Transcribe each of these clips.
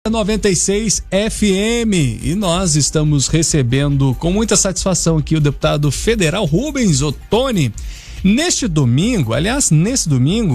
96 FM e nós estamos recebendo com muita satisfação aqui o deputado federal Rubens Ottoni. Nesse domingo,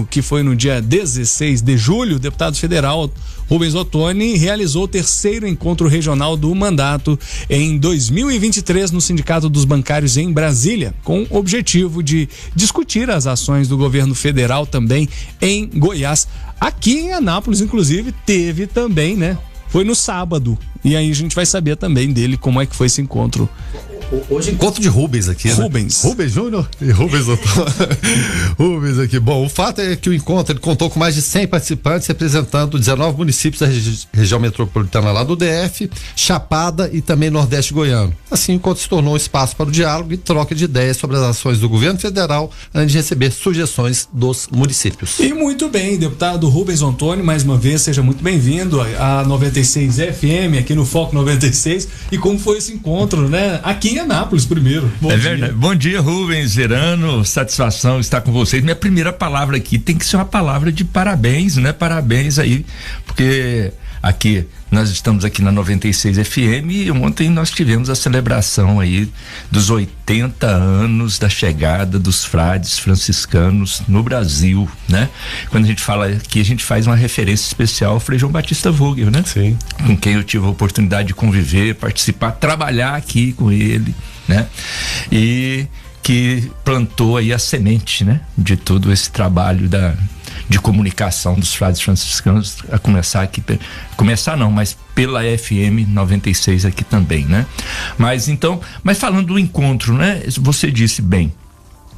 que foi no dia 16 de julho, o deputado federal Rubens Ottoni realizou o terceiro encontro regional do mandato em 2023 no Sindicato dos Bancários em Brasília, com o objetivo de discutir as ações do governo federal também em Goiás. Aqui em Anápolis, inclusive, teve também, né? Foi no sábado. E aí a gente vai saber também dele como é que foi esse encontro. Hoje encontro de Rubens aqui, né? Rubens Júnior e Rubens Ottoni. Rubens aqui. Bom, o fato é que o encontro ele contou com mais de 100 participantes, representando 19 municípios da região metropolitana lá do DF, Chapada e também Nordeste Goiano. Assim, o encontro se tornou um espaço para o diálogo e troca de ideias sobre as ações do governo federal, antes de receber sugestões dos municípios. E muito bem, deputado Rubens Ottoni, mais uma vez, seja muito bem-vindo à 96 FM, aqui no Foco 96. E como foi esse encontro, né? Aqui em Anápolis primeiro. Bom dia. Verdade. Bom dia, Rubens, Verano, satisfação estar com vocês. Minha primeira palavra aqui tem que ser uma palavra de parabéns, né? Parabéns aí, porque aqui nós estamos aqui na 96 FM e ontem nós tivemos a celebração aí dos 80 anos da chegada dos frades franciscanos no Brasil, né? Quando a gente fala aqui, a gente faz uma referência especial ao Frei João Batista Vogel, né? Sim. Com quem eu tive a oportunidade de conviver, participar, trabalhar aqui com ele, né? E que plantou aí a semente, né? De todo esse trabalho de comunicação dos frades franciscanos, a mas pela FM 96 aqui também, né? Mas falando do encontro, né? Você disse bem,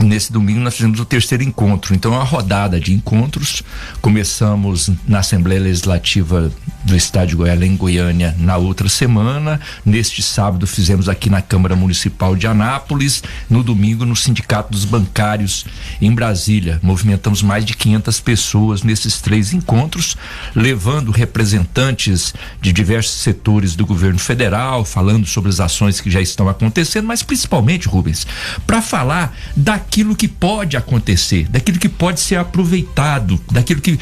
nesse domingo nós fizemos o terceiro encontro, então uma rodada de encontros. Começamos na Assembleia Legislativa do Estado de Goiás, em Goiânia, na outra semana. Neste sábado fizemos aqui na Câmara Municipal de Anápolis, no domingo no Sindicato dos Bancários em Brasília. Movimentamos mais de 500 pessoas nesses três encontros, levando representantes de diversos setores do governo federal, falando sobre as ações que já estão acontecendo, mas principalmente, Rubens, para falar daquilo que pode acontecer, daquilo que pode ser aproveitado, daquilo que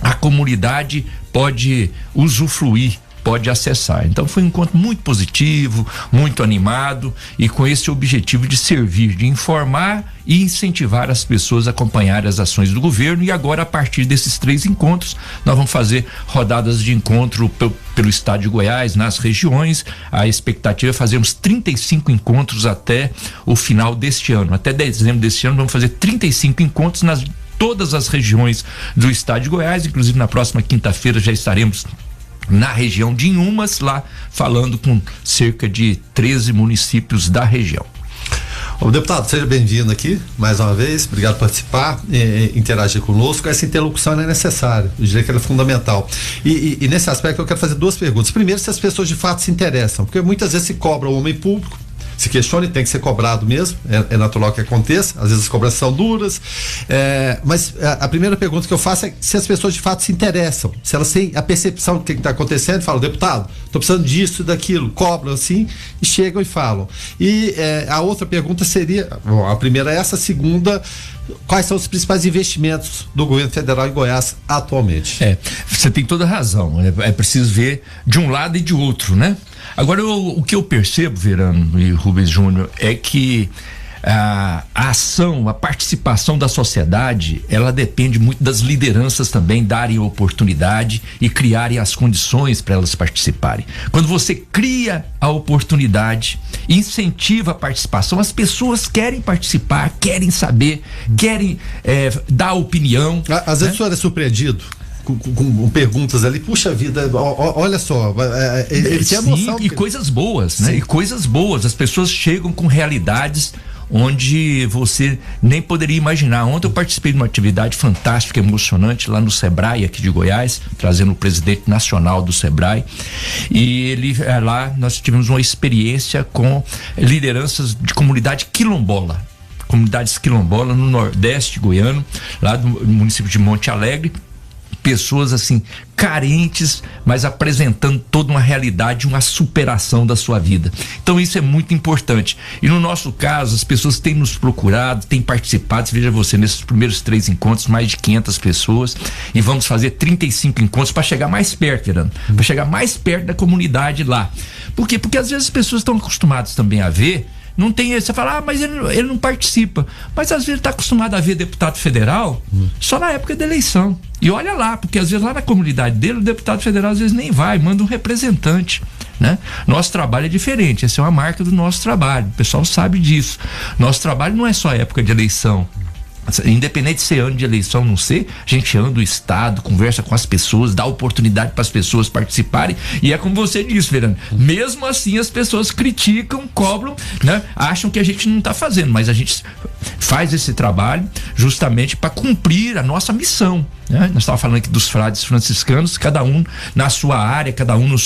a comunidade pode usufruir, pode acessar. Então foi um encontro muito positivo, muito animado e com esse objetivo de servir, de informar e incentivar as pessoas a acompanhar as ações do governo. E agora, a partir desses três encontros, nós vamos fazer rodadas de encontro pelo estado de Goiás, nas regiões. A expectativa é fazermos 35 encontros até o final deste ano. Até dezembro deste ano vamos fazer 35 encontros nas todas as regiões do estado de Goiás. Inclusive na próxima quinta-feira já estaremos na região de Inhumas, lá falando com cerca de 13 municípios da região. Ô, deputado, seja bem-vindo aqui mais uma vez, obrigado por participar, interagir conosco. Essa interlocução é necessária, eu diria que ela é fundamental. E nesse aspecto eu quero fazer duas perguntas. Primeiro, se as pessoas de fato se interessam, porque muitas vezes se cobra o homem público, se questione, tem que ser cobrado mesmo, é natural que aconteça, às vezes as cobranças são duras, mas a primeira pergunta que eu faço é se as pessoas de fato se interessam, se elas têm a percepção do que está acontecendo, falam, deputado, estou precisando disso e daquilo, cobram assim e chegam e falam. E a outra pergunta seria, bom, a primeira é essa, a segunda, quais são os principais investimentos do governo federal em Goiás atualmente? Você tem toda a razão, é preciso ver de um lado e de outro, né? Agora, o que eu percebo, Verano e Rubens Júnior, é que a ação, a participação da sociedade, ela depende muito das lideranças também darem oportunidade e criarem as condições para elas participarem. Quando você cria a oportunidade, incentiva a participação, as pessoas querem participar, querem saber, querem dar opinião. Às vezes o senhor é surpreendido com perguntas ali, puxa vida, olha só, sim, e coisas boas, né? E coisas boas, as pessoas chegam com realidades onde você nem poderia imaginar. Ontem eu participei de uma atividade fantástica, emocionante lá no Sebrae aqui de Goiás, trazendo o presidente nacional do Sebrae, e lá nós tivemos uma experiência com lideranças de comunidades quilombolas no Nordeste goiano, lá do município de Monte Alegre, pessoas assim carentes, mas apresentando toda uma realidade, uma superação da sua vida. Então isso é muito importante. E no nosso caso, as pessoas têm nos procurado, têm participado. Veja você, nesses primeiros 3 encontros, mais de 500 pessoas, e vamos fazer 35 encontros para chegar mais perto, Verano, para chegar mais perto da comunidade lá. Por quê? Porque às vezes as pessoas estão acostumadas também a ver. Não tem, você fala, mas ele não participa. Mas às vezes está acostumado a ver deputado federal só na época da eleição. E olha lá, porque às vezes lá na comunidade dele, o deputado federal às vezes nem vai, manda um representante, né? Nosso trabalho é diferente, essa é uma marca do nosso trabalho, o pessoal sabe disso. Nosso trabalho não é só época de eleição. Independente de ser ano de eleição ou não ser, a gente anda o estado, conversa com as pessoas, dá oportunidade para as pessoas participarem, e é como você disse, Verano, mesmo assim as pessoas criticam, cobram, né? Acham que a gente não está fazendo, mas a gente faz esse trabalho justamente para cumprir a nossa missão, né? Nós estávamos falando aqui dos frades franciscanos, cada um na sua área, cada um no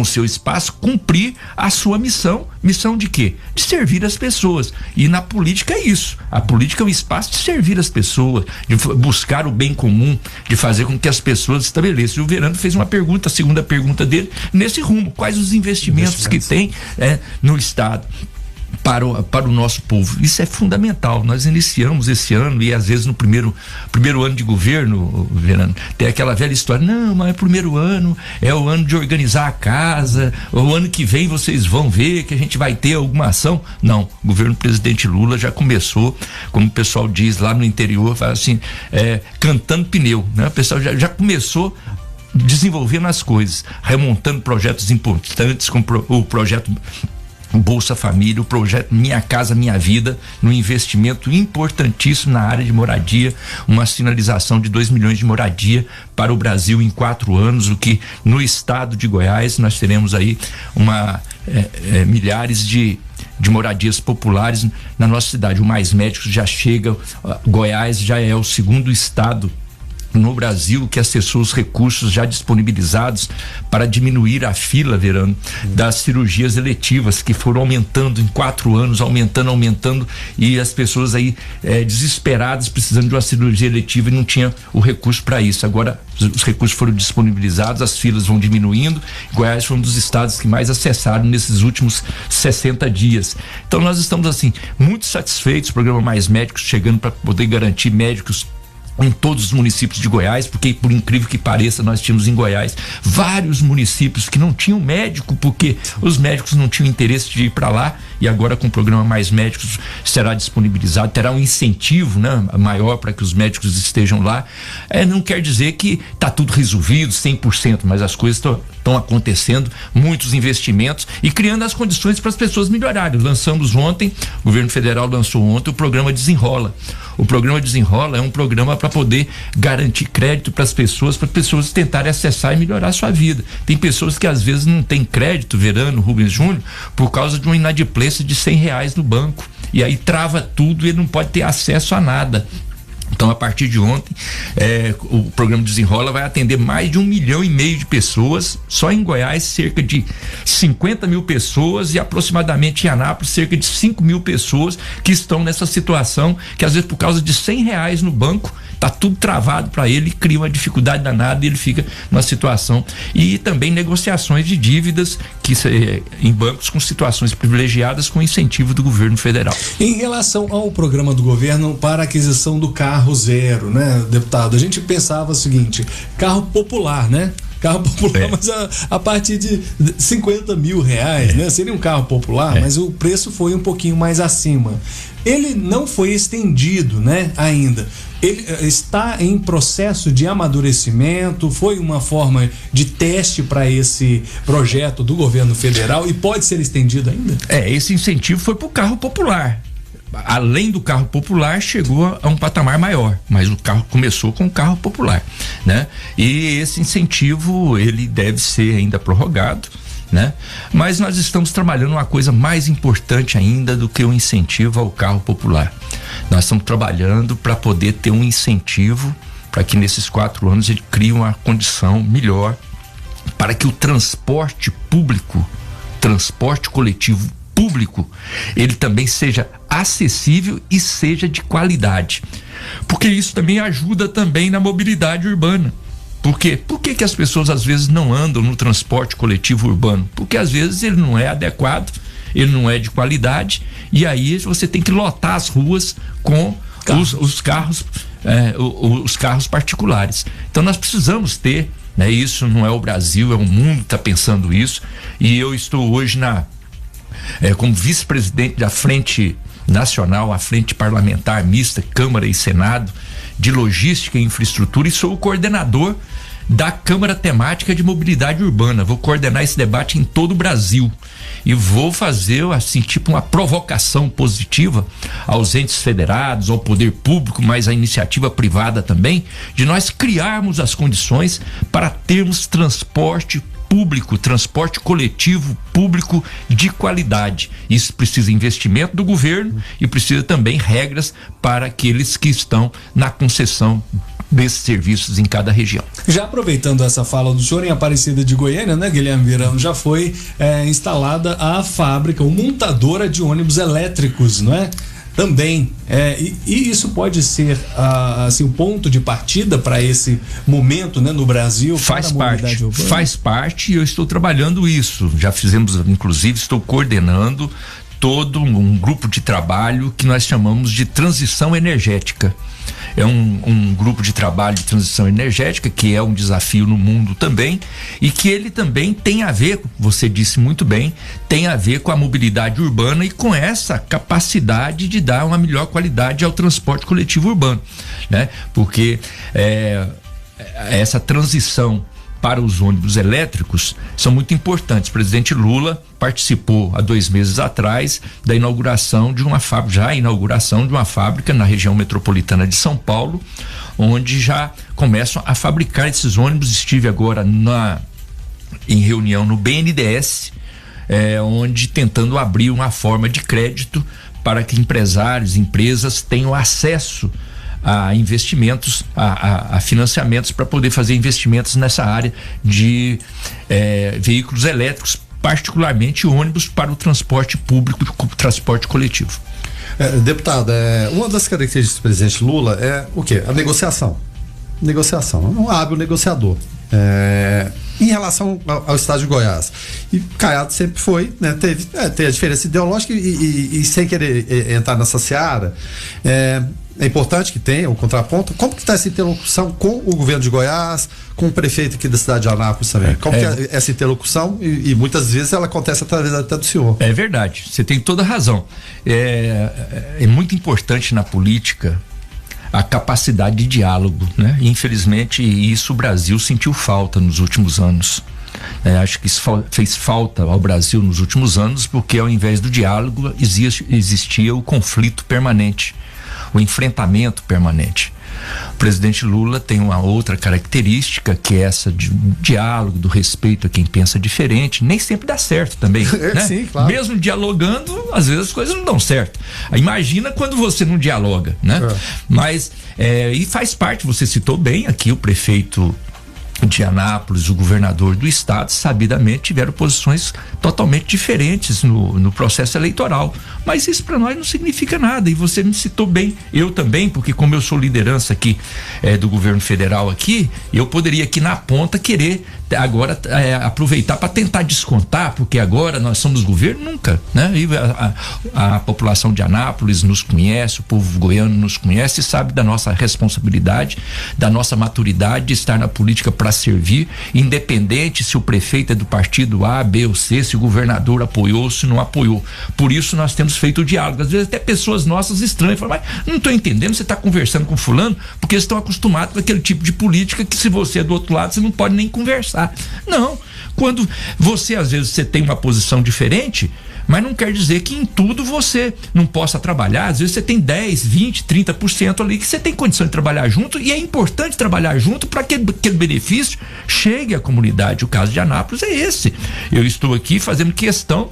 seu espaço, cumprir a sua missão. Missão de quê? De servir as pessoas. E na política é isso. A política é um espaço de servir as pessoas, de buscar o bem comum, de fazer com que as pessoas estabeleçam. E o Verano fez uma pergunta, a segunda pergunta dele, nesse rumo. Quais os investimentos que tem no Estado para o nosso povo? Isso é fundamental. Nós iniciamos esse ano, e às vezes no primeiro ano de governo, Verano, tem aquela velha história, não, mas o primeiro ano é o ano de organizar a casa, o ano que vem vocês vão ver que a gente vai ter alguma ação. Não, o governo do presidente Lula já começou, como o pessoal diz lá no interior, fala assim, cantando pneu, né? O pessoal já começou desenvolvendo as coisas, remontando projetos importantes, como o projeto Bolsa Família, o projeto Minha Casa Minha Vida, no investimento importantíssimo na área de moradia, uma sinalização de 2 milhões de moradia para o Brasil em 4 anos, o que no estado de Goiás nós teremos aí milhares de moradias populares na nossa cidade. O Mais Médicos já chega, Goiás já é o 2º estado no Brasil que acessou os recursos já disponibilizados para diminuir a fila, Verano, das cirurgias eletivas, que foram aumentando em 4 anos, aumentando, e as pessoas aí desesperadas, precisando de uma cirurgia eletiva, e não tinha o recurso para isso. Agora os recursos foram disponibilizados, as filas vão diminuindo. Goiás foi um dos estados que mais acessaram nesses últimos 60 dias. Então nós estamos assim muito satisfeitos. O programa Mais Médicos chegando para poder garantir médicos em todos os municípios de Goiás, porque por incrível que pareça, nós tínhamos em Goiás vários municípios que não tinham médico, porque os médicos não tinham interesse de ir para lá, e agora com o programa Mais Médicos será disponibilizado, terá um incentivo, né, maior para que os médicos estejam lá. Não quer dizer que está tudo resolvido 100%, mas as coisas estão acontecendo, muitos investimentos e criando as condições para as pessoas melhorarem. Lançamos ontem, o governo federal lançou ontem o programa Desenrola. O programa Desenrola é um programa para poder garantir crédito para as pessoas tentarem acessar e melhorar a sua vida. Tem pessoas que às vezes não têm crédito, Verano, Rubens Júnior, por causa de uma inadimplência de R$100 no banco, e aí trava tudo e ele não pode ter acesso a nada. Então, a partir de ontem, o programa Desenrola vai atender mais de 1,5 milhão de pessoas. Só em Goiás, cerca de 50 mil pessoas, e aproximadamente em Anápolis, cerca de 5 mil pessoas que estão nessa situação, que às vezes por causa de R$100 no banco, tá tudo travado para ele, cria uma dificuldade danada, e ele fica numa situação. E também negociações de dívidas em bancos com situações privilegiadas, com incentivo do governo federal. Em relação ao programa do governo para a aquisição do carro zero, né, deputado? A gente pensava o seguinte: carro popular, né? Carro popular, mas a partir de R$50 mil, né? Seria um carro popular, mas o preço foi um pouquinho mais acima. Ele não foi estendido, né, ainda. Ele está em processo de amadurecimento, foi uma forma de teste para esse projeto do governo federal, e pode ser estendido ainda? Esse incentivo foi para o carro popular. Além do carro popular, chegou a um patamar maior, mas o carro começou com o carro popular, né? E esse incentivo, ele deve ser ainda prorrogado, né? Mas nós estamos trabalhando uma coisa mais importante ainda do que o incentivo ao carro popular. Nós estamos trabalhando para poder ter um incentivo para que nesses 4 anos ele crie uma condição melhor para que o transporte público, transporte coletivo público, ele também seja acessível e seja de qualidade. Porque isso também ajuda também na mobilidade urbana. Por quê? Por que as pessoas às vezes não andam no transporte coletivo urbano? Porque às vezes ele não é adequado, ele não é de qualidade, e aí você tem que lotar as ruas com os carros particulares. Então nós precisamos ter, né? Isso não é o Brasil, é o mundo que está pensando isso, e eu estou hoje como vice-presidente da Frente Nacional, a Frente Parlamentar Mista, Câmara e Senado, de Logística e Infraestrutura, e sou o coordenador da Câmara Temática de Mobilidade Urbana. Vou coordenar esse debate em todo o Brasil e vou fazer, assim, tipo uma provocação positiva aos entes federados, ao poder público, mas à iniciativa privada também, de nós criarmos as condições para termos transporte público, transporte coletivo público de qualidade. Isso precisa investimento do governo e precisa também regras para aqueles que estão na concessão desses serviços em cada região. Já aproveitando essa fala do senhor, em Aparecida de Goiânia, né, Guilherme Verano, já foi instalada a fábrica, uma montadora de ônibus elétricos, não é? Também, e isso pode ser assim, o ponto de partida para esse momento, né, no Brasil. Faz parte, e eu estou trabalhando isso. Já fizemos, inclusive, estou coordenando todo um grupo de trabalho que nós chamamos de transição energética. É um grupo de trabalho de transição energética que é um desafio no mundo também, e que ele também tem a ver, você disse muito bem, tem a ver com a mobilidade urbana e com essa capacidade de dar uma melhor qualidade ao transporte coletivo urbano, né? Porque essa transição para os ônibus elétricos são muito importantes. O presidente Lula participou há 2 meses atrás da inauguração de uma fábrica na região metropolitana de São Paulo, onde já começam a fabricar esses ônibus. Estive agora em reunião no BNDES, onde tentando abrir uma forma de crédito para que empresários, empresas tenham acesso a investimentos, a financiamentos para poder fazer investimentos nessa área de veículos elétricos, particularmente ônibus para o transporte público, transporte coletivo. Deputado, uma das características do presidente Lula é o quê? A negociação, um hábil negociador. Em relação ao estado de Goiás, e Caiado sempre foi, né, tem a diferença ideológica e sem querer entrar nessa seara, é importante que tenha o contraponto. Como que está essa interlocução com o governo de Goiás, com o prefeito aqui da cidade de Anápolis também? Como que é essa interlocução? E muitas vezes ela acontece através até do senhor. É verdade, você tem toda a razão. É muito importante na política a capacidade de diálogo, né? Infelizmente, isso o Brasil sentiu falta nos últimos anos. Acho que isso fez falta ao Brasil nos últimos anos, porque ao invés do diálogo existia o conflito permanente, o enfrentamento permanente. O presidente Lula tem uma outra característica, que é essa de diálogo, do respeito a quem pensa diferente. Nem sempre dá certo também, né? Sim, claro. Mesmo dialogando, às vezes as coisas não dão certo. Imagina quando você não dialoga, né? Mas, e faz parte, você citou bem aqui o prefeito de Anápolis, o governador do estado, sabidamente tiveram posições totalmente diferentes no processo eleitoral, mas isso para nós não significa nada. E você me citou bem, eu também, porque como eu sou liderança aqui do governo federal aqui, eu poderia aqui na ponta querer agora aproveitar para tentar descontar, porque agora nós somos governo, nunca, né? E a população de Anápolis nos conhece, o povo goiano nos conhece e sabe da nossa responsabilidade, da nossa maturidade de estar na política para servir, independente se o prefeito é do partido A, B ou C, se o governador apoiou ou se não apoiou. Por isso nós temos feito o diálogo. Às vezes até pessoas nossas estranhas falam, mas não estou entendendo, você está conversando com fulano, porque eles estão acostumados com aquele tipo de política que, se você é do outro lado, você não pode nem conversar. Não, quando você às vezes você tem uma posição diferente, mas não quer dizer que em tudo você não possa trabalhar. Às vezes você tem 10, 20, 30% ali que você tem condição de trabalhar junto, e é importante trabalhar junto para que aquele benefício chegue à comunidade. O caso de Anápolis é esse. Eu estou aqui fazendo questão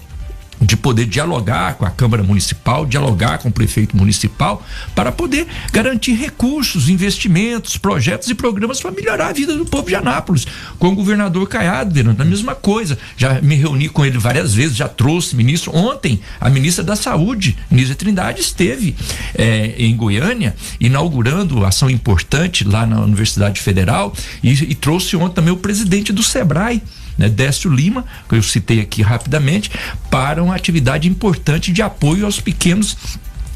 de poder dialogar com a Câmara Municipal, dialogar com o prefeito municipal, para poder garantir recursos, investimentos, projetos e programas para melhorar a vida do povo de Anápolis. Com o governador Caiado, a mesma coisa. Já me reuni com ele várias vezes, já trouxe ministro. Ontem, a ministra da Saúde, Nízia Trindade, esteve em Goiânia, inaugurando ação importante lá na Universidade Federal, e trouxe ontem também o presidente do Sebrae, Décio Lima, que eu citei aqui rapidamente, para uma atividade importante de apoio aos pequenos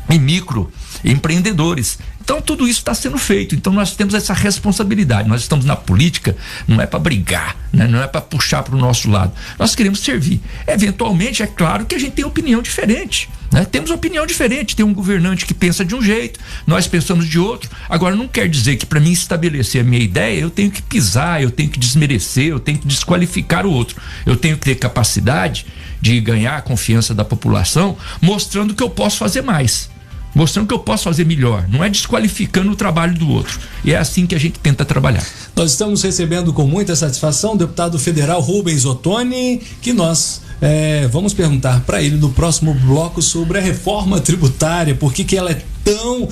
e micro empreendedores. Então tudo isso está sendo feito. Então nós temos essa responsabilidade. Nós estamos na política, não é para brigar, não é para puxar para o nosso lado. Nós queremos servir. Eventualmente, é claro que a gente tem opinião diferente, temos opinião diferente. Tem um governante que pensa de um jeito, nós pensamos de outro. Agora, não quer dizer que para mim estabelecer a minha ideia, eu tenho que pisar, eu tenho que desmerecer, eu tenho que desqualificar o outro. Eu tenho que ter capacidade de ganhar a confiança da população, mostrando que eu posso fazer mais, mostrando que eu posso fazer melhor, não é desqualificando o trabalho do outro. E é assim que a gente tenta trabalhar. Nós estamos recebendo com muita satisfação o deputado federal Rubens Ottoni, que nós vamos perguntar para ele no próximo bloco sobre a reforma tributária, por que ela é tão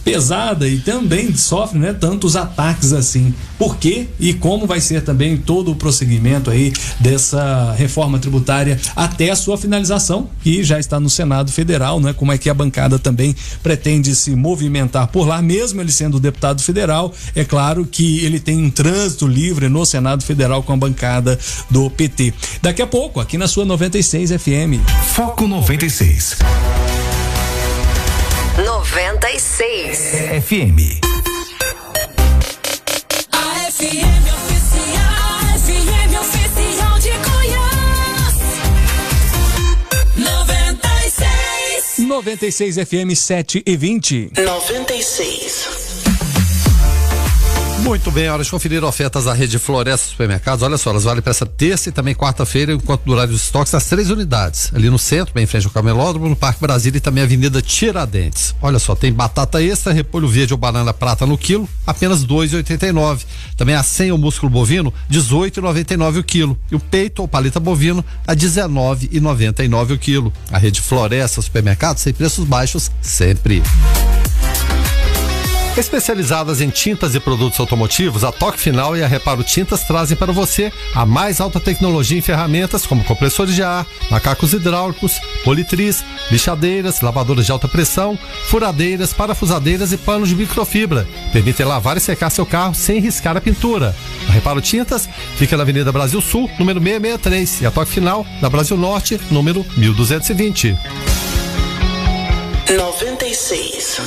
pesada e também sofre tantos ataques assim. Por quê e como vai ser também todo o prosseguimento aí dessa reforma tributária até a sua finalização, que já está no Senado Federal, como é que a bancada também pretende se movimentar por lá, mesmo ele sendo deputado federal. É claro que ele tem um trânsito livre no Senado Federal com a bancada do PT. Daqui a pouco, aqui na sua 96 FM. Foco 96. 96 FM. A FM oficial de Goiás. 96 FM 7h20. 96. Muito bem, hora de conferir ofertas da rede Floresta Supermercados. Olha só, elas valem para essa terça e também quarta-feira, enquanto durarem os estoques, das 3 unidades. Ali no centro, bem em frente ao Camelódromo, no Parque Brasília e também a Avenida Tiradentes. Olha só, tem batata extra, repolho verde ou banana prata no quilo, apenas R$ 2,89. Também a senha ou músculo bovino, R$ 18,99 o quilo. E o peito ou paleta bovino, a R$ 19,99 o quilo. A rede Floresta Supermercados, sem preços baixos, sempre. Especializadas em tintas e produtos automotivos, a Toque Final e a Reparo Tintas trazem para você a mais alta tecnologia em ferramentas como compressores de ar, macacos hidráulicos, politriz, lixadeiras, lavadoras de alta pressão, furadeiras, parafusadeiras e panos de microfibra. Permitem lavar e secar seu carro sem riscar a pintura. A Reparo Tintas fica na Avenida Brasil Sul, número 663, e a Toque Final na Brasil Norte, número 1220. 96.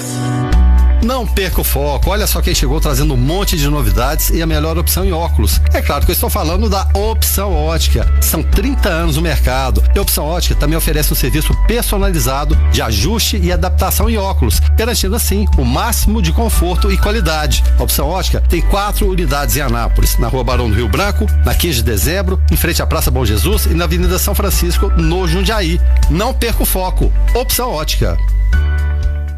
Não perca o foco, olha só quem chegou trazendo um monte de novidades e a melhor opção em óculos. É claro que eu estou falando da Opção Ótica. São 30 anos no mercado e a Opção Ótica também oferece um serviço personalizado de ajuste e adaptação em óculos, garantindo assim o máximo de conforto e qualidade. A Opção Ótica tem 4 unidades em Anápolis, na Rua Barão do Rio Branco, na 15 de dezembro, em frente à Praça Bom Jesus e na Avenida São Francisco, no Jundiaí. Não perca o foco, Opção Ótica.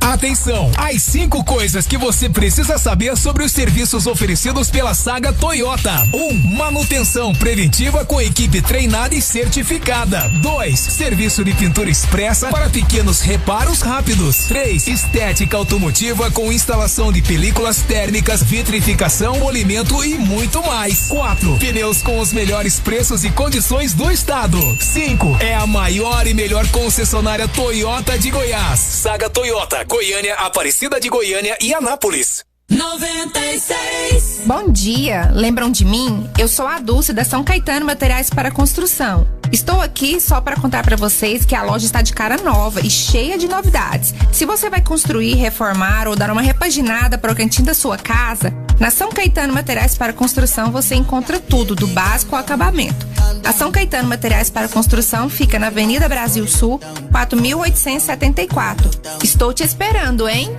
Atenção! As 5 coisas que você precisa saber sobre os serviços oferecidos pela Saga Toyota. 1. Manutenção preventiva com equipe treinada e certificada. 2. Serviço de pintura expressa para pequenos reparos rápidos. 3. Estética automotiva com instalação de películas térmicas, vitrificação, polimento e muito mais. 4. Pneus com os melhores preços e condições do estado. 5. É a maior e melhor concessionária Toyota de Goiás. Saga Toyota, Goiânia, Aparecida de Goiânia e Anápolis. 96. Bom dia, lembram de mim? Eu sou a Dulce da São Caetano Materiais para Construção. Estou aqui só para contar para vocês que a loja está de cara nova e cheia de novidades. Se você vai construir, reformar ou dar uma repaginada para o cantinho da sua casa, na São Caetano Materiais para Construção você encontra tudo, do básico ao acabamento. A São Caetano Materiais para Construção fica na Avenida Brasil Sul, 4874. Estou te esperando, hein?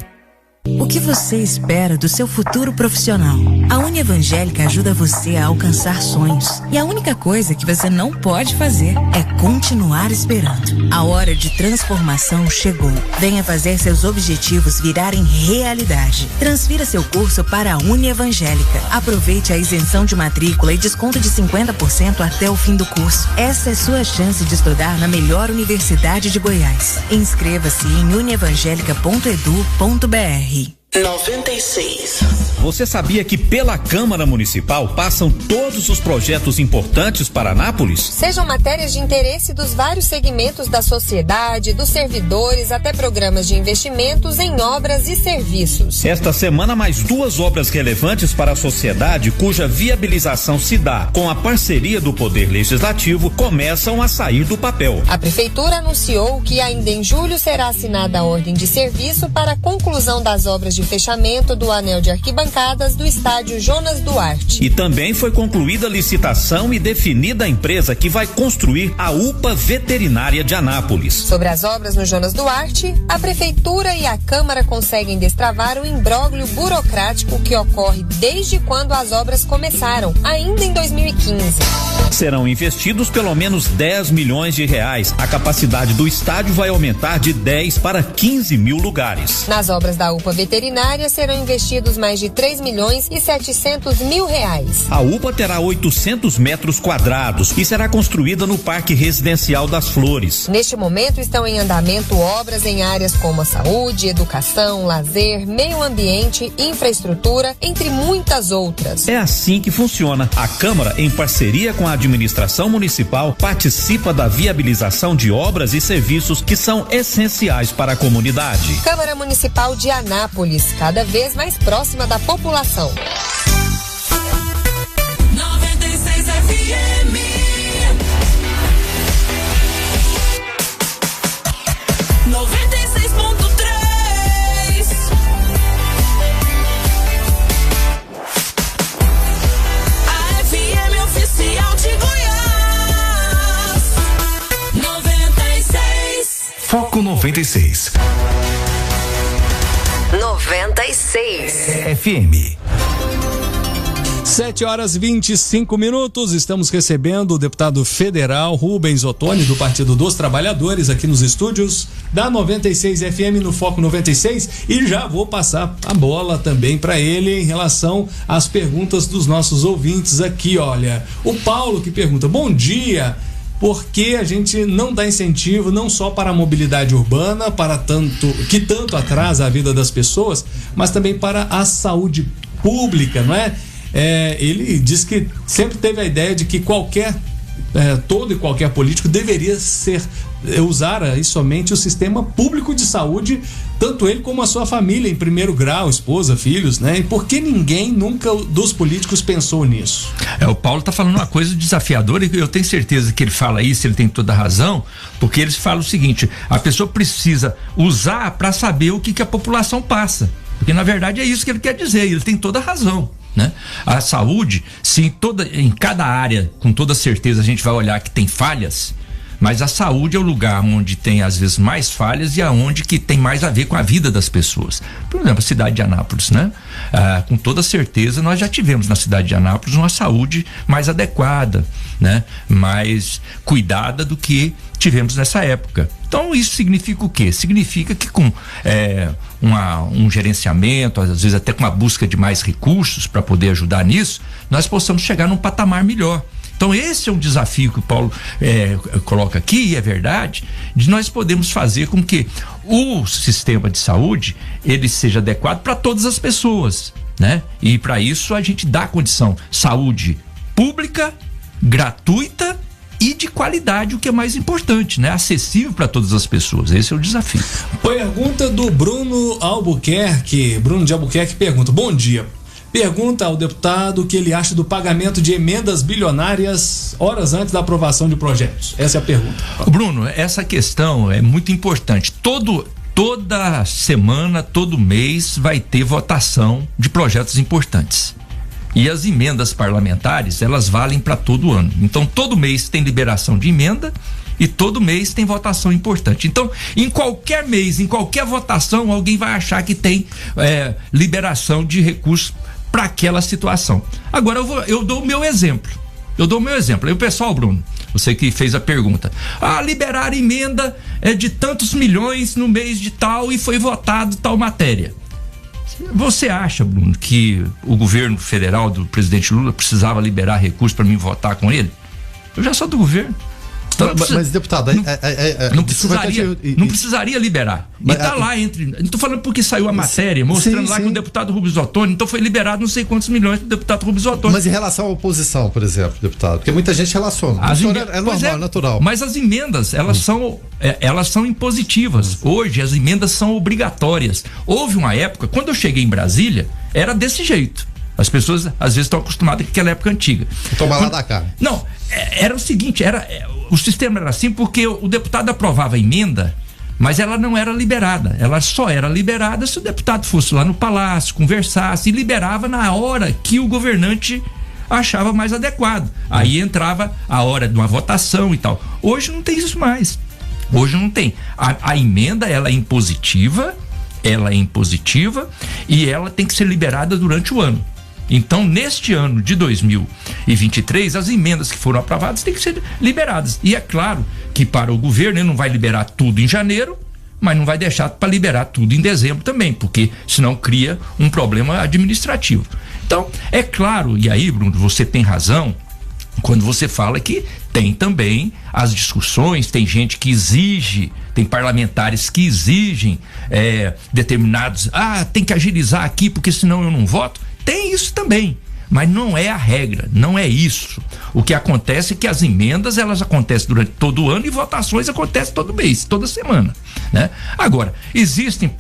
O que você espera do seu futuro profissional? A Uni Evangélica ajuda você a alcançar sonhos. E a única coisa que você não pode fazer é continuar esperando. A hora de transformação chegou. Venha fazer seus objetivos virarem realidade. Transfira seu curso para a Uni Evangélica. Aproveite a isenção de matrícula e desconto de 50% até o fim do curso. Essa é sua chance de estudar na melhor universidade de Goiás. Inscreva-se em unievangelica.edu.br. 96. Você sabia que pela Câmara Municipal passam todos os projetos importantes para Anápolis? Sejam matérias de interesse dos vários segmentos da sociedade, dos servidores, até programas de investimentos em obras e serviços. Esta semana, mais 2 obras relevantes para a sociedade, cuja viabilização se dá com a parceria do Poder Legislativo, começam a sair do papel. A Prefeitura anunciou que ainda em julho será assinada a ordem de serviço para a conclusão das obras de fechamento do anel de arquibancadas do estádio Jonas Duarte. E também foi concluída a licitação e definida a empresa que vai construir a UPA Veterinária de Anápolis. Sobre as obras no Jonas Duarte, a Prefeitura e a Câmara conseguem destravar o imbróglio burocrático que ocorre desde quando as obras começaram, ainda em 2015. Serão investidos pelo menos 10 milhões de reais. A capacidade do estádio vai aumentar de 10 para 15 mil lugares. Nas obras da UPA Veterinária serão investidos mais de 3 milhões e 700 mil reais. A UPA terá 800 metros quadrados e será construída no Parque Residencial das Flores. Neste momento estão em andamento obras em áreas como a saúde, educação, lazer, meio ambiente, infraestrutura, entre muitas outras. É assim que funciona. A Câmara, em parceria com a administração municipal, participa da viabilização de obras e serviços que são essenciais para a comunidade. Câmara Municipal de Anápolis, cada vez mais próxima da população. 96 FM. Foco 96. 96 FM. 7h25, estamos recebendo o deputado federal Rubens Ottoni, do Partido dos Trabalhadores, aqui nos estúdios da 96 FM, no Foco 96, e já vou passar a bola também para ele em relação às perguntas dos nossos ouvintes aqui. Olha, o Paulo que pergunta: bom dia, por que a gente não dá incentivo não só para a mobilidade urbana, que tanto atrasa a vida das pessoas, mas também para a saúde pública, não é? Ele diz que sempre teve a ideia de que todo e qualquer político deveria usar aí somente o sistema público de saúde, tanto ele como a sua família em primeiro grau, esposa, filhos, né? E por que ninguém nunca dos políticos pensou nisso? O Paulo tá falando uma coisa desafiadora e eu tenho certeza que ele fala isso, ele tem toda a razão, porque eles falam o seguinte: a pessoa precisa usar para saber o que a população passa, porque na verdade é isso que ele quer dizer, e ele tem toda a razão, né? A saúde, se em cada área, com toda certeza a gente vai olhar que tem falhas, mas a saúde é o lugar onde tem às vezes mais falhas e aonde que tem mais a ver com a vida das pessoas. Por exemplo, a cidade de Anápolis, né? Com toda certeza nós já tivemos na cidade de Anápolis uma saúde mais adequada, né? Mais cuidada do que tivemos nessa época. Então isso significa o quê? Significa que com um gerenciamento, às vezes até com a busca de mais recursos para poder ajudar nisso, nós possamos chegar num patamar melhor. Então esse é um desafio que o Paulo coloca aqui, e é verdade, de nós podemos fazer com que o sistema de saúde ele seja adequado para todas as pessoas, né? E para isso a gente dá condição, saúde pública, gratuita e de qualidade, o que é mais importante, né? Acessível para todas as pessoas. Esse é o desafio. Pergunta do Bruno Albuquerque. Bruno de Albuquerque pergunta: bom dia. Pergunta ao deputado o que ele acha do pagamento de emendas bilionárias horas antes da aprovação de projetos. Essa é a pergunta. Bruno, essa questão é muito importante. Toda semana, todo mês vai ter votação de projetos importantes. E as emendas parlamentares, elas valem para todo ano. Então, todo mês tem liberação de emenda e todo mês tem votação importante. Então, em qualquer mês, em qualquer votação, alguém vai achar que tem liberação de recursos para aquela situação. Agora eu dou o meu exemplo. Aí o pessoal, Bruno, você que fez a pergunta, liberar emenda de tantos milhões no mês de tal e foi votado tal matéria. Você acha, Bruno, que o governo federal do presidente Lula precisava liberar recursos para mim votar com ele? Eu já sou do governo. Então mas, deputado, não precisaria liberar. E tá lá entre. Não tô falando porque saiu a matéria mostrando lá que o deputado Rubens Ottoni, então foi liberado não sei quantos milhões do deputado Rubens Ottoni. Mas em relação à oposição, por exemplo, deputado, porque muita gente relaciona. É normal, é natural. Mas as emendas, elas são impositivas. Hoje as emendas são obrigatórias. Houve uma época, quando eu cheguei em Brasília, era desse jeito. As pessoas às vezes estão acostumadas com aquela época antiga. Tomar lá da cara. Não, era o seguinte, o sistema era assim porque o deputado aprovava a emenda, mas ela não era liberada. Ela só era liberada se o deputado fosse lá no palácio, conversasse e liberava na hora que o governante achava mais adequado. Aí entrava a hora de uma votação e tal. Hoje não tem isso mais. Hoje não tem. A emenda, ela é impositiva e ela tem que ser liberada durante o ano. Então, neste ano de 2023, as emendas que foram aprovadas têm que ser liberadas. E é claro que para o governo ele não vai liberar tudo em janeiro, mas não vai deixar para liberar tudo em dezembro também, porque senão cria um problema administrativo. Então, é claro, e aí, Bruno, você tem razão quando você fala que tem também as discussões, tem gente que exige, tem parlamentares que exigem determinados, tem que agilizar aqui porque senão eu não voto. Tem isso também, mas não é a regra, não é isso. O que acontece é que as emendas, elas acontecem durante todo o ano e votações acontecem todo mês, toda semana, né? Agora, existem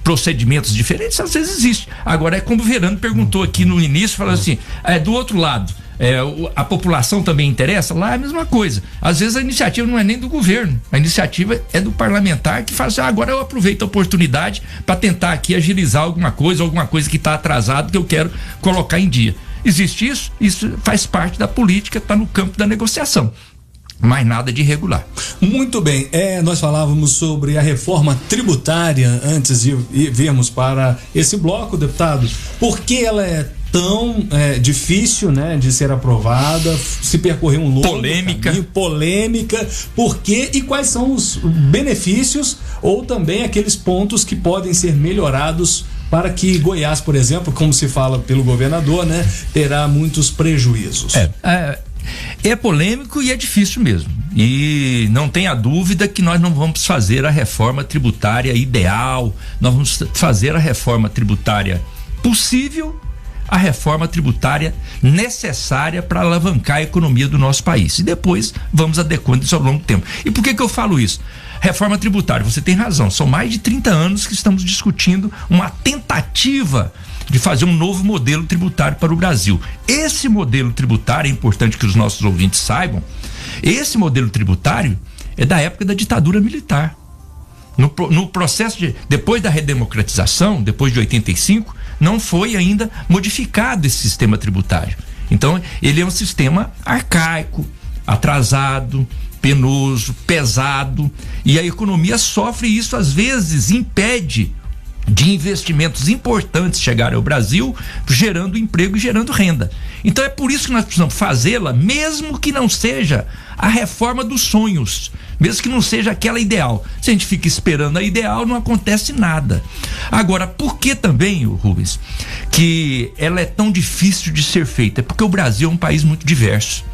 procedimentos diferentes, às vezes existe. Agora, é como o Verano perguntou aqui no início, falando assim, do outro lado, a população também interessa? Lá é a mesma coisa. Às vezes a iniciativa não é nem do governo, a iniciativa é do parlamentar que faz, agora eu aproveito a oportunidade para tentar aqui agilizar alguma coisa que está atrasado que eu quero colocar em dia. Existe isso? Isso faz parte da política, está no campo da negociação. Mas nada de irregular. Muito bem, nós falávamos sobre a reforma tributária antes de virmos para esse bloco, deputado. Por que ela é tão difícil, né, de ser aprovada, se percorrer um longo caminho, polêmica, por quê e quais são os benefícios ou também aqueles pontos que podem ser melhorados para que Goiás, por exemplo, como se fala pelo governador, né, terá muitos prejuízos. É polêmico e é difícil mesmo. E não tenha dúvida que nós não vamos fazer a reforma tributária ideal, nós vamos fazer a reforma tributária possível, a reforma tributária necessária para alavancar a economia do nosso país. E depois vamos adequando isso ao longo do tempo. E por que eu falo isso? Reforma tributária, você tem razão, são mais de 30 anos que estamos discutindo uma tentativa de fazer um novo modelo tributário para o Brasil. Esse modelo tributário, é importante que os nossos ouvintes saibam, esse modelo tributário é da época da ditadura militar. No processo depois da redemocratização, depois de 85, não foi ainda modificado esse sistema tributário. Então, ele é um sistema arcaico, atrasado, penoso, pesado, e a economia sofre isso, às vezes impede de investimentos importantes chegarem ao Brasil, gerando emprego e gerando renda. Então é por isso que nós precisamos fazê-la, mesmo que não seja a reforma dos sonhos, mesmo que não seja aquela ideal. Se a gente fica esperando a ideal, não acontece nada. Agora, por que também, Rubens, que ela é tão difícil de ser feita? É porque o Brasil é um país muito diverso.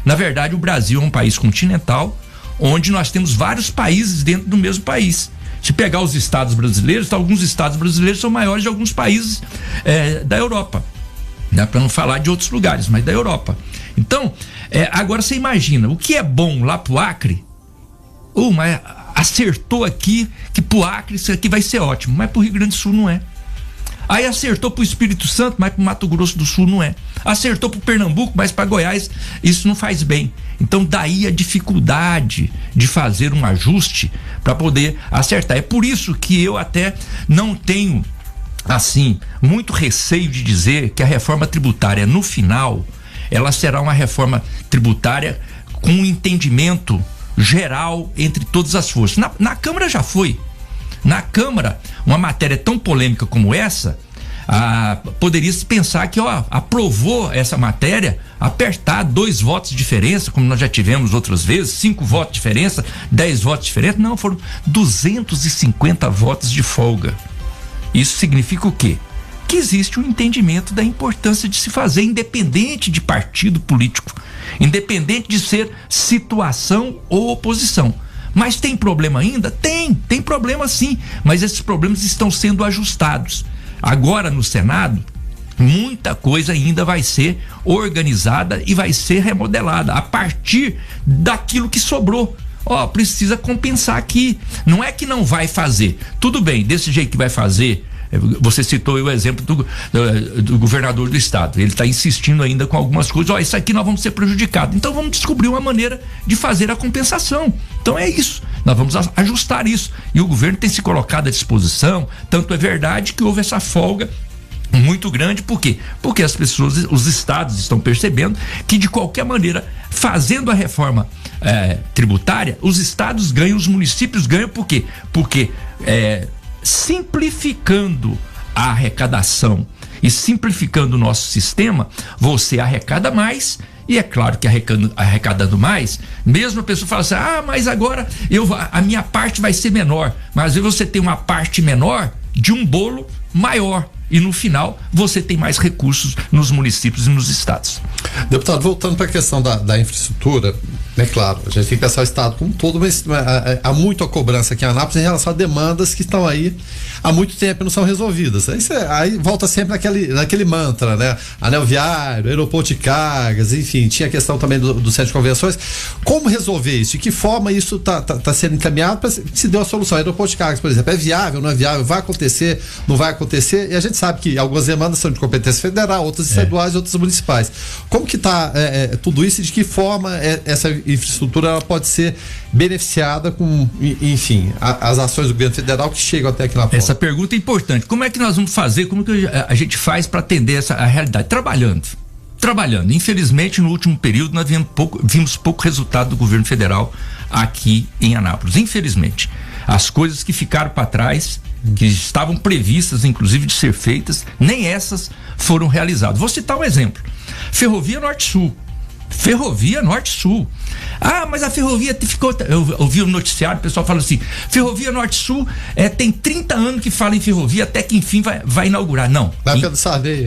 Na verdade, o Brasil é um país continental, onde nós temos vários países dentro do mesmo país. Se pegar os estados brasileiros, alguns estados brasileiros são maiores de alguns países da Europa. Não é para não falar de outros lugares, mas da Europa. Então, agora você imagina, o que é bom lá pro Acre, mas acertou aqui que pro Acre isso aqui vai ser ótimo, mas pro Rio Grande do Sul não é. Aí acertou pro Espírito Santo, mas pro Mato Grosso do Sul não é. Acertou pro Pernambuco, mas para Goiás isso não faz bem. Então daí a dificuldade de fazer um ajuste para poder acertar. É por isso que eu até não tenho, assim, muito receio de dizer que a reforma tributária no final, ela será uma reforma tributária com um entendimento geral entre todas as forças. Na Câmara já foi. Na Câmara, uma matéria tão polêmica como essa, poderia se pensar que, aprovou essa matéria, apertar 2 votos de diferença, como nós já tivemos outras vezes, 5 votos de diferença, 10 votos de diferença. Não, foram 250 votos de folga. Isso significa o quê? Que existe um entendimento da importância de se fazer, independente de partido político, independente de ser situação ou oposição. Mas tem problema ainda? Tem problema sim, mas esses problemas estão sendo ajustados. Agora no Senado, muita coisa ainda vai ser organizada e vai ser remodelada a partir daquilo que sobrou. Precisa compensar aqui. Não é que não vai fazer. Tudo bem, desse jeito que vai fazer. Você citou o exemplo do governador do estado. Ele está insistindo ainda com algumas coisas. Isso aqui nós vamos ser prejudicados. Então vamos descobrir uma maneira de fazer a compensação. Então é isso. Nós vamos ajustar isso. E o governo tem se colocado à disposição. Tanto é verdade que houve essa folga muito grande. Por quê? Porque as pessoas, os estados estão percebendo que, de qualquer maneira, fazendo a reforma tributária, os estados ganham, os municípios ganham. Por quê? Porque simplificando a arrecadação e simplificando o nosso sistema, você arrecada mais. E é claro que arrecadando mais, mesmo a pessoa fala assim, mas agora a minha parte vai ser menor. Mas às vezes você tem uma parte menor de um bolo maior. E no final você tem mais recursos nos municípios e nos estados. Deputado, voltando para a questão da infraestrutura, é claro, a gente tem que pensar o estado como um todo, mas há muito a cobrança aqui em Anápolis em relação a demandas que estão aí há muito tempo e não são resolvidas. Aí volta sempre naquele mantra, né? Anel viário, aeroporto de cargas, enfim, tinha a questão também do centro de convenções. Como resolver isso? De que forma isso tá sendo encaminhado para se dê uma solução? Aeroporto de cargas, por exemplo, é viável, não é viável? Vai acontecer, não vai acontecer? E a gente sabe que algumas demandas são de competência federal, outras estaduais, outras municipais. Como que está tudo isso e de que forma essa infraestrutura ela pode ser beneficiada com, enfim, as ações do governo federal que chegam até aqui na ponta? Essa pergunta é importante. Como é que nós vamos fazer? Como que a gente faz para atender a realidade? Trabalhando. Infelizmente, no último período, nós vimos pouco resultado do governo federal aqui em Anápolis. Infelizmente. As coisas que ficaram para trás, que estavam previstas, inclusive, de ser feitas, nem essas foram realizadas. Vou citar um exemplo. Ferrovia Norte-Sul. Mas a ferrovia ficou... Eu ouvi o noticiário, o pessoal fala assim, Ferrovia Norte-Sul tem 30 anos que fala em ferrovia, até que enfim vai inaugurar. Não.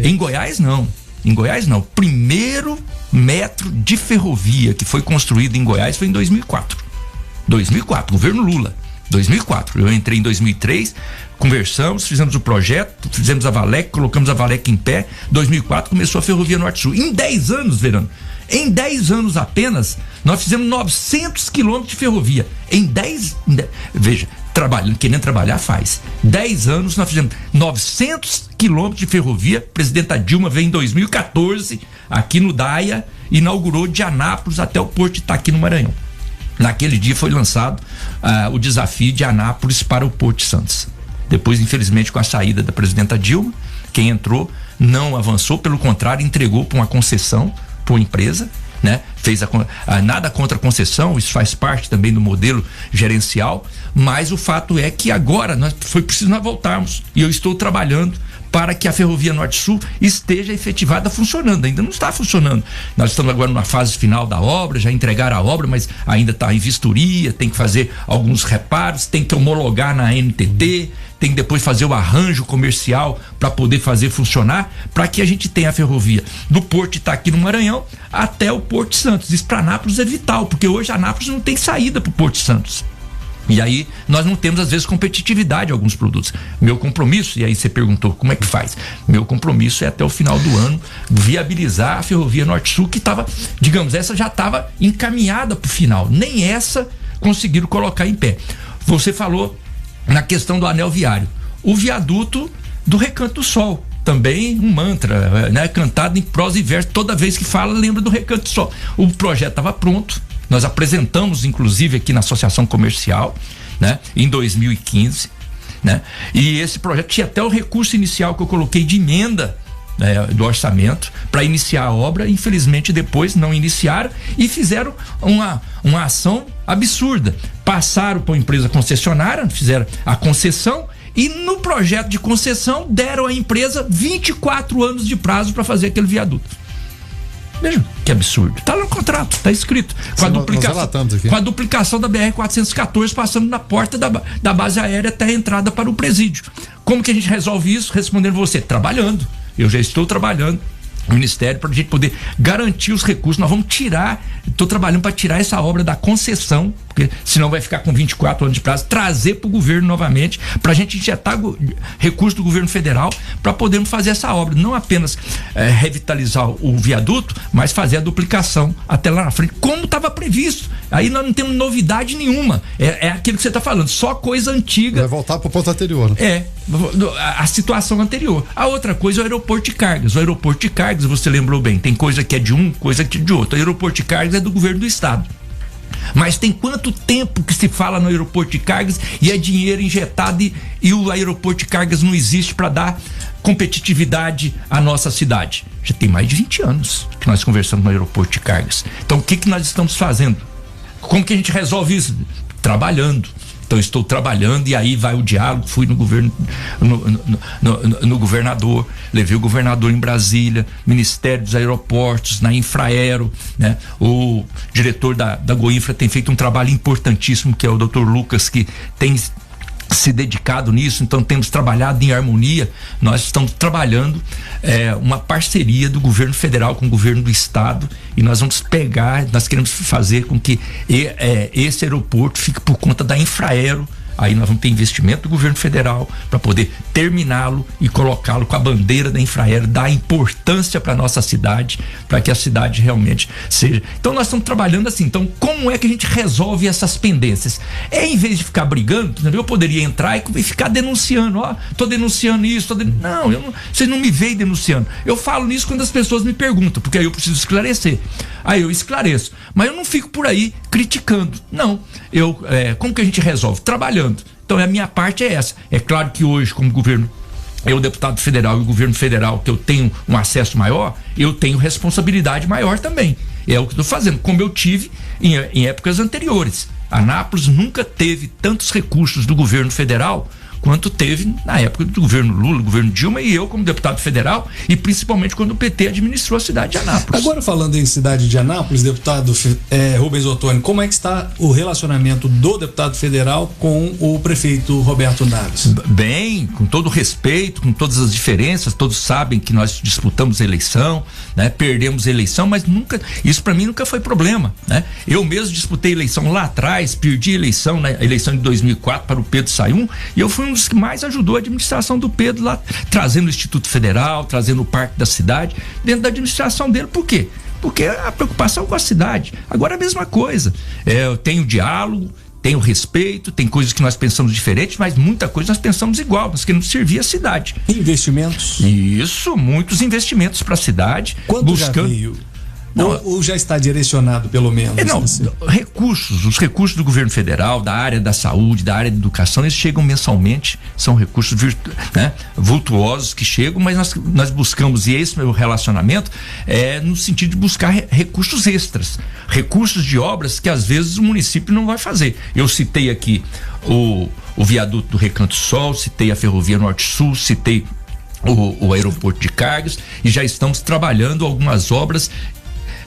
Em Goiás não. Primeiro metro de ferrovia que foi construído em Goiás foi em 2004, governo Lula. 2004, eu entrei em 2003, conversamos, fizemos o projeto, fizemos a Valec, colocamos a Valec em pé. 2004 começou a Ferrovia Norte-Sul. Em 10 anos, Verano, em 10 anos apenas, nós fizemos 900 quilômetros de ferrovia. Veja, querendo trabalhar faz. 10 anos nós fizemos 900 quilômetros de ferrovia. A presidenta Dilma veio em 2014 aqui no Daia, inaugurou de Anápolis até o Porto de Itaqui, no Maranhão. Naquele dia foi lançado o desafio de Anápolis para o Porto de Santos. Depois, infelizmente, com a saída da presidenta Dilma, quem entrou não avançou, pelo contrário, entregou para uma concessão, para uma empresa, né? Fez nada contra a concessão, isso faz parte também do modelo gerencial, mas o fato é que agora foi preciso nós voltarmos, e eu estou trabalhando para que a Ferrovia Norte-Sul esteja efetivada, funcionando. Ainda não está funcionando. Nós estamos agora numa fase final da obra, já entregaram a obra, mas ainda está em vistoria, tem que fazer alguns reparos, tem que homologar na NTT, tem que depois fazer o arranjo comercial para poder fazer funcionar, para que a gente tenha a ferrovia do Porto de Itaqui, no Maranhão, até o Porto de Santos. Isso para Anápolis é vital, porque hoje Anápolis não tem saída para o Porto de Santos. E aí nós não temos às vezes competitividade em alguns produtos. Meu compromisso, e aí você perguntou como é que faz, meu compromisso é até o final do ano viabilizar a Ferrovia Norte-Sul, que estava, digamos, essa já estava encaminhada para o final, nem essa conseguiram colocar em pé. Você falou na questão do anel viário, o viaduto do Recanto do Sol, também um mantra, né, cantado em prosa e verso, toda vez que fala lembra do Recanto do Sol. O projeto estava pronto. Nós apresentamos, inclusive, aqui na Associação Comercial, né, em 2015, né, e esse projeto tinha até o recurso inicial que eu coloquei de emenda, né, do orçamento para iniciar a obra. Infelizmente, depois não iniciaram e fizeram uma ação absurda. Passaram para uma empresa concessionária, fizeram a concessão E no projeto de concessão deram à empresa 24 anos de prazo para fazer aquele viaduto. Veja que absurdo. Está no contrato, está escrito. Com a duplicação da BR-414 passando na porta da base aérea até a entrada para o presídio. Como que a gente resolve isso? Respondendo você, trabalhando. Eu já estou trabalhando o Ministério para a gente poder garantir os recursos. Nós vamos tirar, estou trabalhando para tirar essa obra da concessão, porque senão vai ficar com 24 anos de prazo, trazer para o governo novamente, para a gente injetar recursos do governo federal para podermos fazer essa obra, não apenas revitalizar o viaduto, mas fazer a duplicação até lá na frente, como estava previsto. Aí nós não temos novidade nenhuma, é aquilo que você está falando, só coisa antiga. Vai voltar para o ponto anterior, né? A situação anterior. A outra coisa é o aeroporto de cargas. O aeroporto de cargas, você lembrou bem, tem coisa que é de um, coisa que é de outro. O aeroporto de cargas é do governo do estado. Mas tem quanto tempo que se fala no aeroporto de cargas e é dinheiro injetado e o aeroporto de cargas não existe para dar competitividade à nossa cidade? Já tem mais de 20 anos que nós conversamos no aeroporto de cargas. Então o que nós estamos fazendo? Como que a gente resolve isso? Trabalhando. Então estou trabalhando e aí vai o diálogo. Fui no governo, no governador, levei o governador em Brasília, Ministério dos Aeroportos, na Infraero, né? O diretor da Goinfra tem feito um trabalho importantíssimo, que é o Dr. Lucas, que tem se dedicado nisso. Então temos trabalhado em harmonia. Nós estamos trabalhando uma parceria do governo federal com o governo do estado, e nós vamos nós queremos fazer com que esse aeroporto fique por conta da Infraero. Aí nós vamos ter investimento do governo federal para poder terminá-lo e colocá-lo com a bandeira da Infraero, dar importância para nossa cidade, para que a cidade realmente seja. Então nós estamos trabalhando assim. Então como é que a gente resolve essas pendências? Em vez de ficar brigando, eu poderia entrar e ficar denunciando, tô denunciando isso, Não, vocês não me veem denunciando. Eu falo nisso quando as pessoas me perguntam, porque aí eu preciso esclarecer. Aí eu esclareço, mas eu não fico por aí criticando. Não, como que a gente resolve? Trabalhando. Então a minha parte é essa. É claro que hoje, como governo, eu, deputado federal, e o governo federal, que eu tenho um acesso maior, eu tenho responsabilidade maior também. É o que estou fazendo, como eu tive em épocas anteriores. Anápolis nunca teve tantos recursos do governo federal quanto teve na época do governo Lula, do governo Dilma, e eu como deputado federal, e principalmente quando o PT administrou a cidade de Anápolis. Agora, falando em cidade de Anápolis, deputado Rubens Ottoni, como é que está o relacionamento do deputado federal com o prefeito Roberto Naves? Bem, com todo respeito, com todas as diferenças. Todos sabem que nós disputamos a eleição, né? Perdemos a eleição, mas isso para mim nunca foi problema, né? Eu mesmo disputei a eleição lá atrás, perdi a eleição, né? A eleição de 2004 para o Pedro Sayum, e eu fui um dos que mais ajudou a administração do Pedro lá, trazendo o Instituto Federal, trazendo o Parque da Cidade dentro da administração dele. Por quê? Porque a preocupação com a cidade. Agora a mesma coisa, eu tenho diálogo, tenho respeito, tem coisas que nós pensamos diferente, mas muita coisa nós pensamos igual. Nós queremos servir a cidade. Investimentos? Isso, muitos investimentos para a cidade. Quanto já veio? Ou já está direcionado, pelo menos? Os recursos do governo federal, da área da saúde, da área da educação, eles chegam mensalmente, são recursos vultuosos que chegam, mas nós buscamos, e esse meu relacionamento é no sentido de buscar recursos extras, recursos de obras que às vezes o município não vai fazer. Eu citei aqui o viaduto do Recanto Sol, citei a Ferrovia Norte-Sul, citei o aeroporto de cargas, e já estamos trabalhando algumas obras,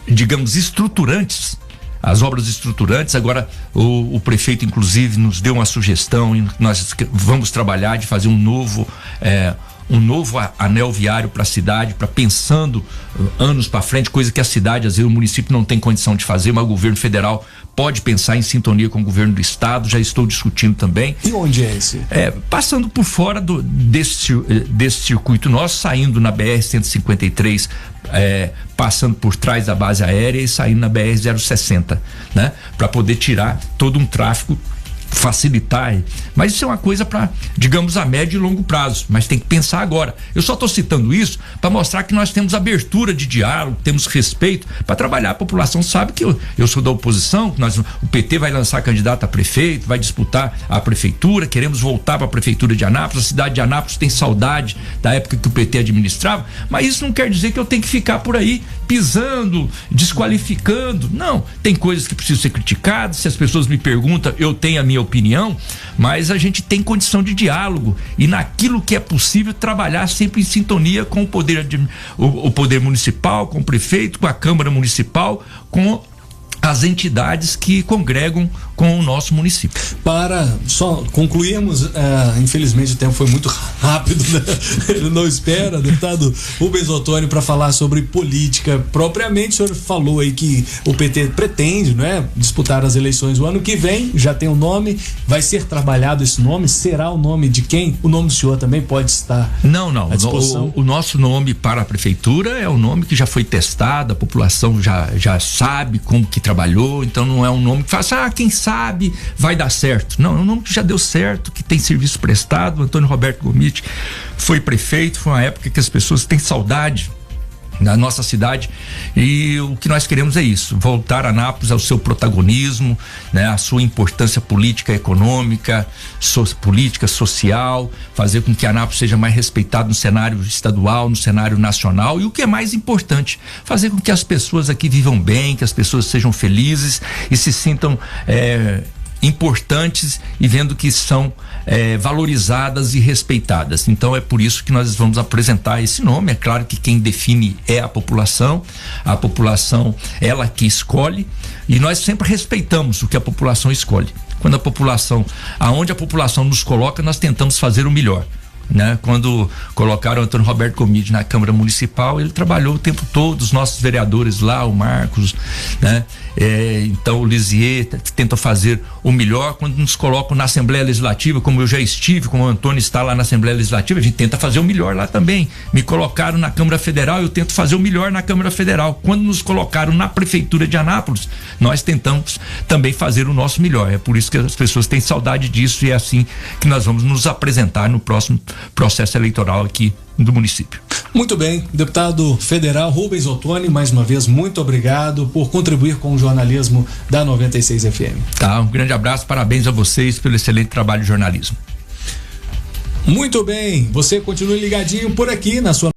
digamos, estruturantes. As obras estruturantes, agora o prefeito inclusive nos deu uma sugestão, e nós vamos trabalhar de fazer um novo anel viário para a cidade, para pensando anos para frente, coisa que a cidade, às vezes o município não tem condição de fazer, mas o governo federal pode pensar em sintonia com o governo do estado. Já estou discutindo também. E onde é esse? Passando por fora desse circuito nosso, saindo na BR-153, passando por trás da base aérea e saindo na BR-060, né? Para poder tirar todo um tráfego, facilitar. Mas isso é uma coisa para, digamos, a médio e longo prazo, mas tem que pensar agora. Eu só estou citando isso para mostrar que nós temos abertura de diálogo, temos respeito para trabalhar. A população sabe que eu sou da oposição, o PT vai lançar candidato a prefeito, vai disputar a prefeitura, queremos voltar para a prefeitura de Anápolis. A cidade de Anápolis tem saudade da época que o PT administrava, mas isso não quer dizer que eu tenho que ficar por aí pisando, desqualificando. Não, tem coisas que precisam ser criticadas. Se as pessoas me perguntam, eu tenho a minha opinião, mas a gente tem condição de diálogo e naquilo que é possível trabalhar sempre em sintonia com o poder municipal, com o prefeito, com a Câmara Municipal, com as entidades que congregam com o nosso município. Para só concluirmos, infelizmente o tempo foi muito rápido, né? Ele não espera, deputado Rubens Ottoni, para falar sobre política propriamente. O senhor falou aí que o PT pretende, né, disputar as eleições o ano que vem, já tem um nome, vai ser trabalhado esse nome, será o nome de quem? O nome do senhor também pode estar à disposição? O nosso nome para a prefeitura é um nome que já foi testado, a população já sabe como que trabalhou, então não é um nome que fala, quem sabe vai dar certo. Não, é um nome que já deu certo, que tem serviço prestado. O Antônio Roberto Gomide foi prefeito, foi uma época que as pessoas têm saudade na nossa cidade, e o que nós queremos é isso, voltar Anápolis ao seu protagonismo, né, a sua importância política, econômica, política, social, fazer com que Anápolis seja mais respeitado no cenário estadual, no cenário nacional, e o que é mais importante, fazer com que as pessoas aqui vivam bem, que as pessoas sejam felizes e se sintam importantes e vendo que são valorizadas e respeitadas. Então é por isso que nós vamos apresentar esse nome. É claro que quem define é a população ela que escolhe, e nós sempre respeitamos o que a população escolhe. Aonde a população nos coloca, nós tentamos fazer o melhor, né? Quando colocaram o Antônio Roberto Gomide na Câmara Municipal, ele trabalhou o tempo todo, os nossos vereadores lá, o Marcos, né? Então o Lisier tenta fazer o melhor. Quando nos colocam na Assembleia Legislativa, como eu já estive, como o Antônio está lá na Assembleia Legislativa, a gente tenta fazer o melhor lá também. Me colocaram na Câmara Federal, eu tento fazer o melhor na Câmara Federal. Quando nos colocaram na Prefeitura de Anápolis, nós tentamos também fazer o nosso melhor. É por isso que as pessoas têm saudade disso, e é assim que nós vamos nos apresentar no próximo processo eleitoral aqui do município. Muito bem, deputado federal Rubens Ottoni, mais uma vez, muito obrigado por contribuir com o jornalismo da 96 FM. Tá, um grande abraço, parabéns a vocês pelo excelente trabalho de jornalismo. Muito bem, você continue ligadinho por aqui na sua